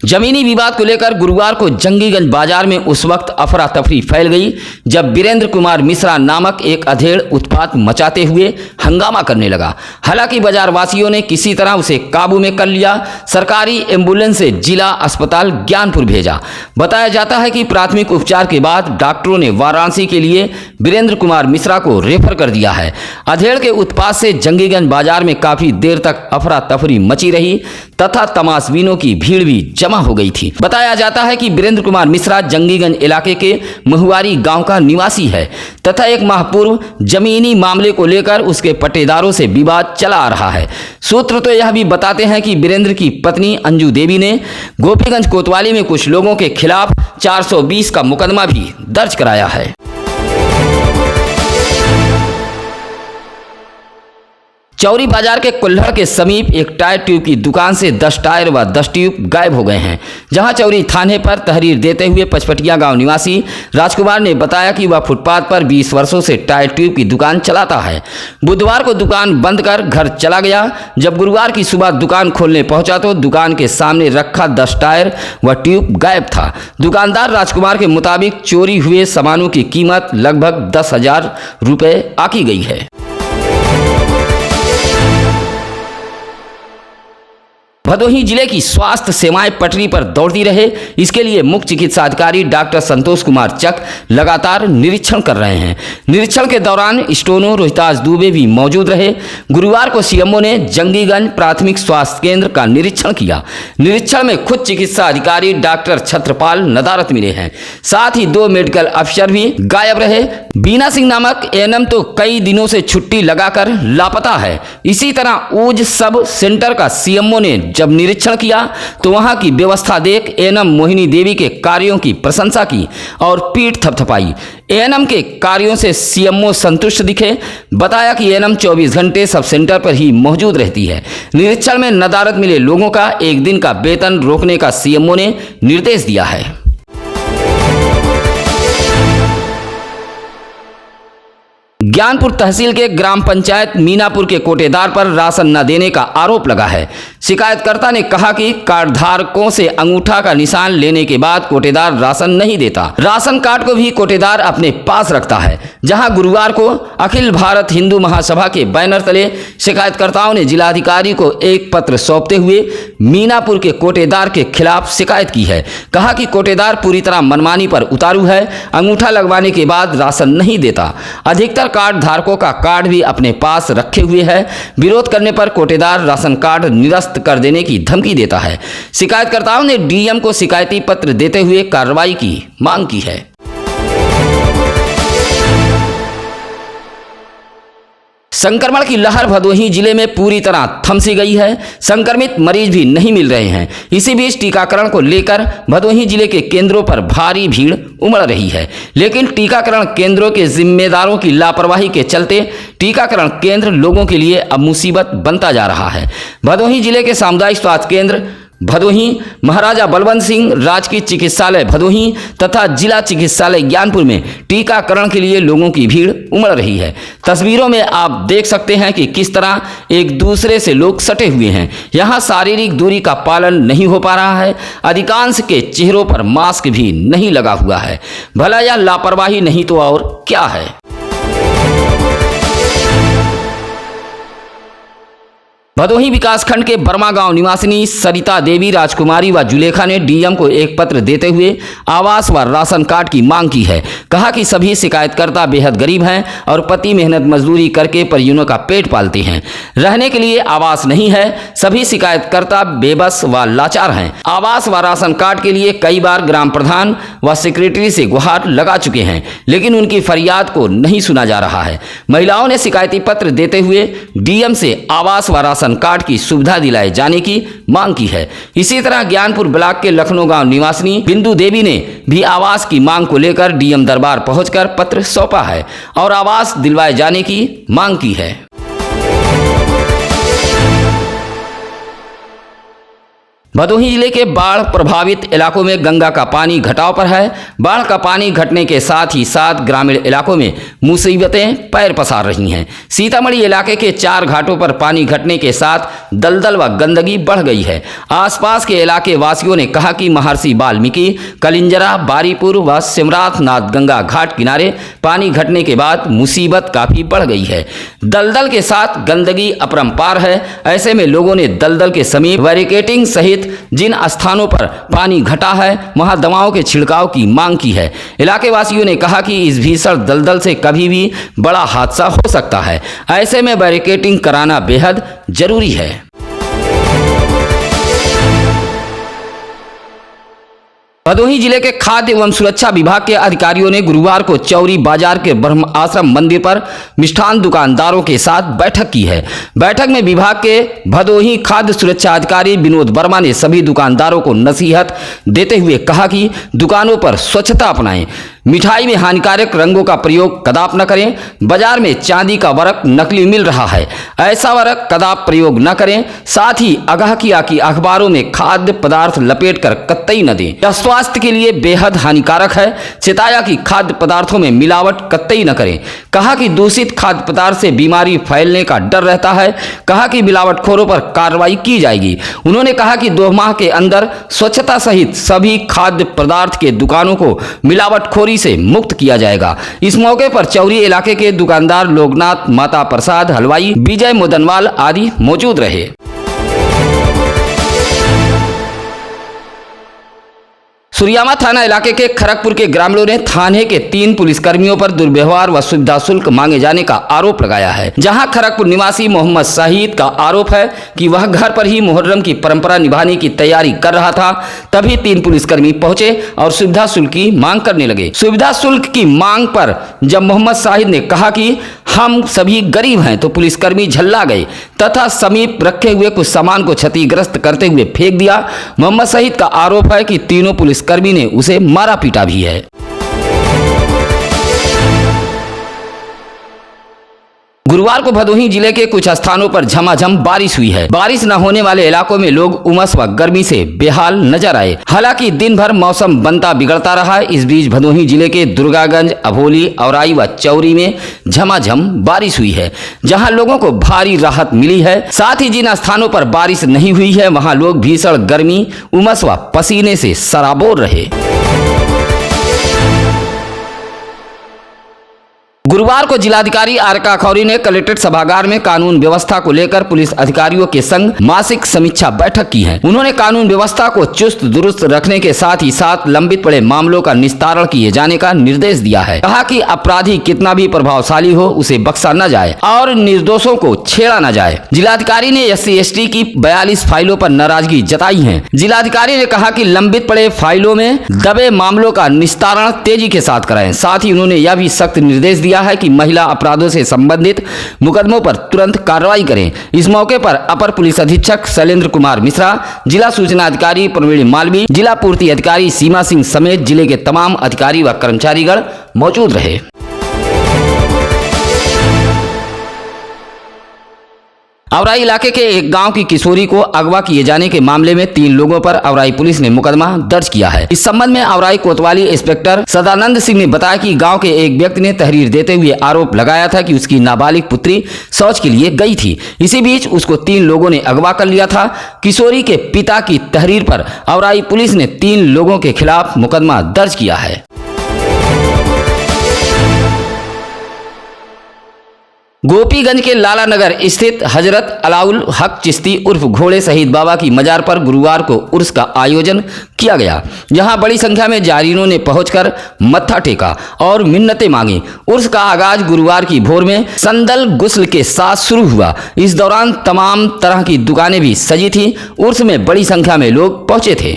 जमीनी विवाद को लेकर गुरुवार को जंगीगंज बाजार में उस वक्त अफरा तफरी फैल गई जब वीरेंद्र कुमार मिश्रा नामक एक अधेड़ उत्पात मचाते हुए हंगामा करने लगा। हालांकि बाजार वासियों ने किसी तरह उसे काबू में कर लिया। सरकारी एम्बुलेंस से जिला अस्पताल ज्ञानपुर भेजा। बताया जाता है कि प्राथमिक उपचार के बाद डॉक्टरों ने वाराणसी के लिए वीरेंद्र कुमार मिश्रा को रेफर कर दिया है। अधेड़ के उत्पात से जंगीगंज बाजार में काफी देर तक अफरा तफरी मची रही तथा तमाशबीनों की भीड़ भी जमा हो गई थी। बताया जाता है कि वीरेंद्र कुमार मिश्रा जंगीगंज इलाके के महुआरी गांव का निवासी है तथा एक माह पूर्व जमीनी मामले को लेकर उसके पट्टेदारों से विवाद चला आ रहा है। सूत्र तो यह भी बताते हैं कि वीरेंद्र की पत्नी अंजू देवी ने गोपीगंज कोतवाली में कुछ लोगों के खिलाफ 420 का मुकदमा भी दर्ज कराया है। चौरी बाजार के कुल्हड़ के समीप एक टायर ट्यूब की दुकान से 10 टायर व 10 ट्यूब गायब हो गए हैं। जहां चौरी थाने पर तहरीर देते हुए पचपटिया गांव निवासी राजकुमार ने बताया कि वह फुटपाथ पर 20 वर्षों से टायर ट्यूब की दुकान चलाता है। बुधवार को दुकान बंद कर घर चला गया। जब गुरुवार की सुबह दुकान खोलने पहुंचा तो दुकान के सामने रखा 10 टायर व ट्यूब गायब था। दुकानदार राजकुमार के मुताबिक चोरी हुए सामानों की कीमत लगभग 10,000 रुपये आकी गई है। भदोही जिले की स्वास्थ्य सेवाएं पटरी पर दौड़ती रहे, इसके लिए मुख्य चिकित्सा अधिकारी डॉक्टर संतोष कुमार चक लगातार निरीक्षण कर रहे हैं। निरीक्षण के दौरान स्टोनो रोहितास दुबे भी मौजूद रहे। गुरुवार को सीएमओ ने जंगीगंज प्राथमिक स्वास्थ्य केंद्र का निरीक्षण किया। निरीक्षण में खुद चिकित्सा अधिकारी डॉक्टर छत्रपाल नदारत मिले हैं। साथ ही 2 मेडिकल अफसर भी गायब रहे। बीना सिंह नामक एएनएम तो कई दिनों से छुट्टी लगाकर लापता है। इसी तरह ऊज सब सेंटर का सीएमओ ने जब निरीक्षण किया तो वहां की व्यवस्था देख एएनएम मोहिनी देवी के कार्यों की प्रशंसा की और पीठ थपथपाई। एएनएम के कार्यों से सीएमओ संतुष्ट दिखे। बताया कि एएनएम 24 घंटे सब सेंटर पर ही मौजूद रहती है। निरीक्षण में नदारत मिले लोगों का 1 दिन का वेतन रोकने का सीएमओ ने निर्देश दिया है। ज्ञानपुर तहसील के ग्राम पंचायत मीनापुर के कोटेदार पर राशन न देने का आरोप लगा है। शिकायतकर्ता ने कहा कि कार्ड धारकों से अंगूठा का निशान लेने के बाद कोटेदार राशन नहीं देता। राशन कार्ड को भी कोटेदार अपने पास रखता है। जहां गुरुवार को अखिल भारत हिंदू महासभा के बैनर तले शिकायतकर्ताओं ने जिलाधिकारी को एक पत्र सौंपते हुए मीनापुर के कोटेदार के खिलाफ शिकायत की है। कहा कि कोटेदार पूरी तरह मनमानी पर उतारू है, अंगूठा लगवाने के बाद राशन नहीं देता। अधिकतर कार्ड धारकों का कार्ड भी अपने पास रखे हुए है। विरोध करने पर कोटेदार राशन कार्ड निरस्त कर देने की धमकी देता है। शिकायतकर्ताओं ने डीएम को शिकायती पत्र देते हुए कार्रवाई की मांग की है। संक्रमण की लहर भदोही जिले में पूरी तरह थमसी गई है। संक्रमित मरीज भी नहीं मिल रहे हैं। इसी बीच टीकाकरण को लेकर भदोही जिले के केंद्रों पर भारी भीड़ उमड़ रही है, लेकिन टीकाकरण केंद्रों के जिम्मेदारों की लापरवाही के चलते टीकाकरण केंद्र लोगों के लिए अब मुसीबत बनता जा रहा है। भदोही जिले के सामुदायिक स्वास्थ्य केंद्र भदोही, महाराजा बलवंत सिंह राजकीय चिकित्सालय भदोही तथा जिला चिकित्सालय ज्ञानपुर में टीकाकरण के लिए लोगों की भीड़ उमड़ रही है। तस्वीरों में आप देख सकते हैं कि किस तरह एक दूसरे से लोग सटे हुए हैं। यहाँ शारीरिक दूरी का पालन नहीं हो पा रहा है। अधिकांश के चेहरों पर मास्क भी नहीं लगा हुआ है। भला यह लापरवाही नहीं तो और क्या है। भदोही विकासखंड के बर्मा गांव निवासिनी सरिता देवी, राजकुमारी व जुलेखा ने डीएम को एक पत्र देते हुए आवास व राशन कार्ड की मांग की है। कहा कि सभी शिकायतकर्ता बेहद गरीब हैं और पति मेहनत मजदूरी करके परिजनों का पेट पालते हैं। रहने के लिए आवास नहीं है। सभी शिकायतकर्ता बेबस व लाचार हैं। आवास व राशन कार्ड के लिए कई बार ग्राम प्रधान व सेक्रेटरी से गुहार लगा चुके हैं, लेकिन उनकी फरियाद को नहीं सुना जा रहा है। महिलाओं ने शिकायती पत्र देते हुए डीएम से आवास व राशन कार्ड की सुविधा दिलाए जाने की मांग की है। इसी तरह ज्ञानपुर ब्लॉक के लखनऊ गांव निवासिनी बिंदु देवी ने भी आवास की मांग को लेकर डीएम दरबार पहुंचकर पत्र सौंपा है और आवास दिलवाए जाने की मांग की है। भदोही जिले के बाढ़ प्रभावित इलाकों में गंगा का पानी घटाव पर है। बाढ़ का पानी घटने के साथ ही साथ ग्रामीण इलाकों में मुसीबतें पैर पसार रही हैं। सीतामढ़ी इलाके के 4 घाटों पर पानी घटने के साथ दलदल व गंदगी बढ़ गई है। आसपास के इलाके वासियों ने कहा कि महर्षि वाल्मीकि, कलिंजरा, बारीपुर व सिमराथनाथ गंगा घाट किनारे पानी घटने के बाद मुसीबत काफी बढ़ गई है। दलदल के साथ गंदगी अपरंपार है। ऐसे में लोगों ने दलदल के समीप बैरिकेडिंग सहित जिन स्थानों पर पानी घटा है वहां दवाओं के छिड़काव की मांग की है। इलाके वासियों ने कहा कि इस भीषण दलदल से कभी भी बड़ा हादसा हो सकता है। ऐसे में बैरिकेडिंग कराना बेहद जरूरी है। भदोही जिले के खाद्य एवं सुरक्षा विभाग के अधिकारियों ने गुरुवार को चौरी बाजार के ब्रह्म आश्रम मंदिर पर मिष्ठान दुकानदारों के साथ बैठक की है। बैठक में विभाग के भदोही खाद्य सुरक्षा अधिकारी विनोद वर्मा ने सभी दुकानदारों को नसीहत देते हुए कहा कि दुकानों पर स्वच्छता अपनाएं, मिठाई में हानिकारक रंगों का प्रयोग कदाप न करें। बाजार में चांदी का वर्क नकली मिल रहा है, ऐसा वर्क कदाप प्रयोग न करें। साथ ही आगाह किया कि अखबारों में खाद्य पदार्थ लपेटकर कतई न दें, यह स्वास्थ्य के लिए बेहद हानिकारक है। चेताया कि खाद्य पदार्थों में मिलावट कतई न करें। कहा कि दूषित खाद्य पदार्थ से बीमारी फैलने का डर रहता है। कहा कि मिलावटखोरों पर कार्रवाई की जाएगी। उन्होंने कहा कि 2 माह के अंदर स्वच्छता सहित सभी खाद्य पदार्थ के दुकानों को मिलावटखोरी से मुक्त किया जाएगा। इस मौके पर चौरी इलाके के दुकानदार लोकनाथ, माता प्रसाद, हलवाई विजय मोदनवाल आदि मौजूद रहे। सुरियामा थाना इलाके के खरगपुर के ग्रामीणों ने थाने के 3 पुलिसकर्मियों पर दुर्व्यवहार व सुविधा शुल्क मांगे जाने का आरोप लगाया है। जहां खरगपुर निवासी मोहम्मद शाहिद का आरोप है कि वह घर पर ही मुहर्रम की परंपरा निभाने की तैयारी कर रहा था, तभी 3 पुलिसकर्मी पहुंचे और सुविधा शुल्क की मांग करने लगे। सुविधा शुल्क की मांग पर जब मोहम्मद शाहिद ने कहा कि हम सभी गरीब हैं, तो पुलिसकर्मी झल्ला गए तथा समीप रखे हुए कुछ सामान को क्षतिग्रस्त करते हुए फेंक दिया। मोहम्मद शाहिद का आरोप है कि तीनों पुलिसकर्मी ने उसे मारा पीटा भी है। गुरुवार को भदोही जिले के कुछ स्थानों पर झमाझम बारिश हुई है। बारिश न होने वाले इलाकों में लोग उमस व गर्मी से बेहाल नजर आए। हालांकि दिन भर मौसम बनता बिगड़ता रहा। इस बीच भदोही जिले के दुर्गागंज, अभोली, औराई व चौरी में झमाझम बारिश हुई है, जहां लोगों को भारी राहत मिली है। साथ ही जिन स्थानों पर बारिश नहीं हुई है वहां लोग भीषण गर्मी, उमस व पसीने से सराबोर रहे। गुरुवार को जिलाधिकारी आर.के. खौरी ने कलेक्ट्रेट सभागार में कानून व्यवस्था को लेकर पुलिस अधिकारियों के संग मासिक समीक्षा बैठक की है। उन्होंने कानून व्यवस्था को चुस्त दुरुस्त रखने के साथ ही साथ लंबित पड़े मामलों का निस्तारण किए जाने का निर्देश दिया है। कहा कि अपराधी कितना भी प्रभावशाली हो उसे बख्शा न जाए और निर्दोषों को छेड़ा न जाए। जिलाधिकारी ने SC/ST की 42 फाइलों पर नाराजगी जताई है। जिलाधिकारी ने कहा कि लंबित पड़े फाइलों में दबे मामलों का निस्तारण तेजी के साथ कराएं। साथ ही उन्होंने यह भी सख्त निर्देश दिया है कि महिला अपराधों से संबंधित मुकदमों पर तुरंत कार्रवाई करें। इस मौके पर अपर पुलिस अधीक्षक शैलेंद्र कुमार मिश्रा, जिला सूचना अधिकारी प्रवीण मालवी, जिला पूर्ति अधिकारी सीमा सिंह समेत जिले के तमाम अधिकारी व कर्मचारीगण मौजूद रहे। औराई इलाके के एक गांव की किशोरी को अगवा किए जाने के मामले में 3 लोगों पर औराई पुलिस ने मुकदमा दर्ज किया है। इस संबंध में औराई कोतवाली इंस्पेक्टर सदानंद सिंह ने बताया कि गांव के एक व्यक्ति ने तहरीर देते हुए आरोप लगाया था कि उसकी नाबालिग पुत्री शौच के लिए गई थी। इसी बीच उसको 3 लोगों ने अगवा कर लिया था। किशोरी के पिता की तहरीर पर औराई पुलिस ने 3 लोगों के खिलाफ मुकदमा दर्ज किया है। गोपीगंज के लाला नगर स्थित हजरत अलाउल हक चिश्ती उर्फ घोड़े शहीद बाबा की मजार पर गुरुवार को उर्स का आयोजन किया गया। जहां बड़ी संख्या में जायरीनों ने पहुंचकर मत्था टेका और मिन्नतें मांगी। उर्स का आगाज गुरुवार की भोर में संदल गुस्ल के साथ शुरू हुआ। इस दौरान तमाम तरह की दुकानें भी सजी थी। उर्स में बड़ी संख्या में लोग पहुंचे थे।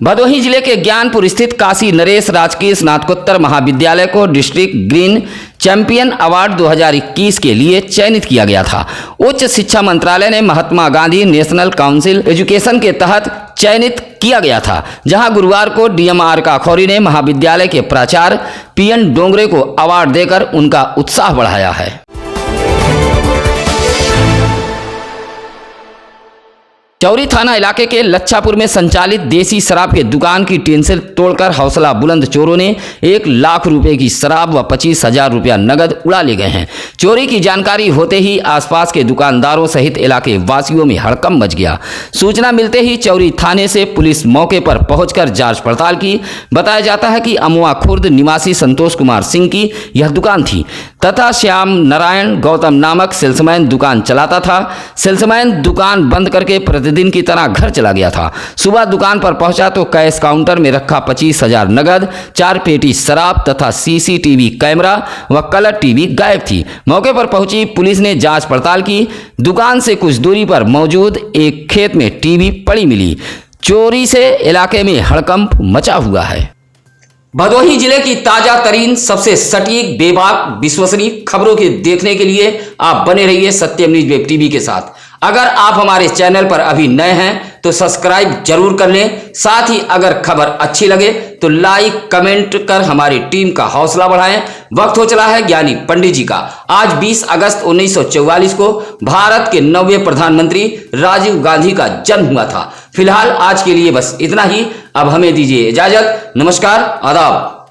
भदोही जिले के ज्ञानपुर स्थित काशी नरेश राजकीय स्नातकोत्तर महाविद्यालय को डिस्ट्रिक्ट ग्रीन चैंपियन अवार्ड 2021 के लिए चयनित किया गया था। उच्च शिक्षा मंत्रालय ने Mahatma Gandhi national council education के तहत चयनित किया गया था, जहां गुरुवार को DM आर.के. खौरी ने महाविद्यालय के प्राचार्य PN डोंगरे को अवार्ड देकर उनका उत्साह बढ़ाया है। चौरी थाना इलाके के लच्छापुर में संचालित देसी शराब के दुकान की टीन से तोड़कर हौसला बुलंद चोरों ने 1 लाख रुपए की शराब व 25,000 रुपया नगद उड़ा ले गए हैं। चोरी की जानकारी होते ही आसपास के दुकानदारों सहित इलाके वासियों में हड़कंप मच गया। सूचना मिलते ही चौरी थाने से पुलिस मौके पर पहुंचकर जांच पड़ताल की। बताया जाता है कि अमुआ खुर्द निवासी संतोष कुमार सिंह की यह दुकान थी तथा श्याम नारायण गौतम नामक सेल्समैन दुकान चलाता था। सेल्समैन दुकान बंद करके प्रतिदिन की तरह घर चला गया था। सुबह दुकान पर पहुंचा तो कैश काउंटर में रखा 25,000 नगद, 4 पेटी शराब तथा सीसीटीवी कैमरा व कलर टीवी गायब थी। मौके पर पहुंची पुलिस ने जांच पड़ताल की। दुकान से कुछ दूरी पर मौजूद एक खेत में टीवी पड़ी मिली। चोरी से इलाके में हड़कंप मचा हुआ है। भदोही जिले की ताजा तरीन, सबसे सटीक, बेबाक, विश्वसनीय खबरों के देखने के लिए आप बने रहिए सत्यम न्यूज वेब टीवी के साथ। अगर आप हमारे चैनल पर अभी नए हैं तो सब्सक्राइब जरूर कर लें। साथ ही अगर खबर अच्छी लगे तो लाइक कमेंट कर हमारी टीम का हौसला बढ़ाएं। वक्त हो चला है ज्ञानी पंडित जी का। आज 20 अगस्त 1944 को भारत के 9वें प्रधानमंत्री राजीव गांधी का जन्म हुआ था। फिलहाल आज के लिए बस इतना ही। अब हमें दीजिए इजाजत। नमस्कार, आदाब।